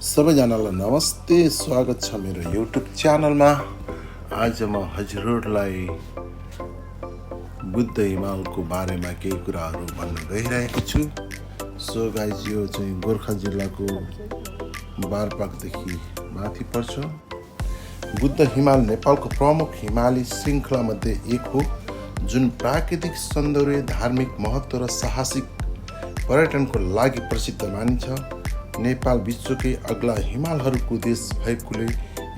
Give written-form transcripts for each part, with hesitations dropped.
सबैजनालाई नमस्ते, स्वागत छ मेरो युट्युब च्यानलमा। आज म हजुरहरूलाई बुद्ध हिमालको बारेमा केही कुराहरू भन्न गइरहेको छु। सो गाइज, यो चाहिँ गोर्खा जिल्लाको बारपाकदेखि माथि पर्छ। बुद्ध हिमाल नेपालको प्रमुख हिमाली श्रृङ्खलामध्ये एक हो, जुन प्राकृतिक सौन्दर्य, धार्मिक महत्त्व र साहसिक पर्यटनको लागि प्रसिद्ध मानिन्छ। नेपाल विश्वकै अग्ला हिमालहरूको देश भएकोले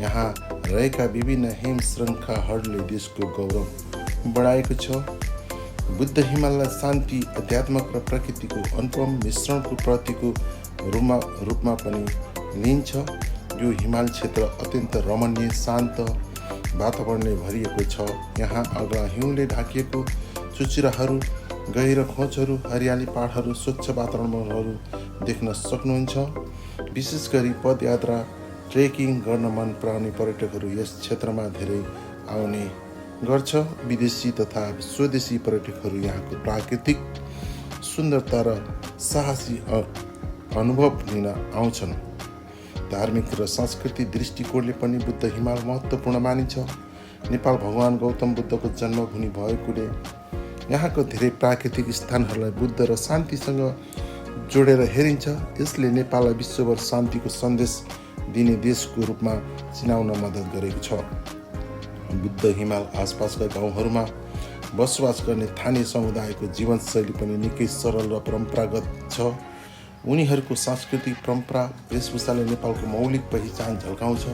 यहाँ रहेका विभिन्न हिम श्रृङ्खलाहरूले देशको गौरव बढाएको छ। बुद्ध हिमाललाई शान्ति, अध्यात्म र प्रकृतिको अनुपम मिश्रणको प्रतीकको रूपमा पनि लिइन्छ। यो हिमाल क्षेत्र अत्यन्त रमणीय, शान्त वातावरणले भरिएको छ। यहाँ अग्ला हिउँले ढाकिएको चुचुराहरू, गहिरो खोजहरू, हरियाली पाहाडहरू, स्वच्छ वातावरणहरू देख्न सक्नुहुन्छ। विशेष गरी पदयात्रा, ट्रेकिङ गर्न मन पराउने पर्यटकहरू यस क्षेत्रमा धेरै आउने गर्छ। विदेशी तथा स्वदेशी पर्यटकहरू यहाँको प्राकृतिक सुन्दरता र साहसी अनुभव लिन आउँछन्। धार्मिक र सांस्कृतिक दृष्टिकोणले पनि बुद्ध हिमाल महत्त्वपूर्ण मानिन्छ। नेपाल भगवान गौतम बुद्धको जन्मभूमि भएकोले यहाँको धेरै प्राकृतिक स्थानहरूलाई बुद्ध र शान्तिसँग जोडेर हेरिन्छ। यसले नेपाललाई विश्वभर शान्तिको सन्देश दिने देशको रूपमा चिनाउन मद्दत गरेको छ। बुद्ध हिमाल आसपासका गाउँहरूमा बसोबास गर्ने स्थानीय समुदायको जीवनशैली पनि निकै सरल र परम्परागत छ। उनीहरूको सांस्कृतिक परम्परा, वेशभूषाले नेपालको मौलिक पहिचान झल्काउँछ।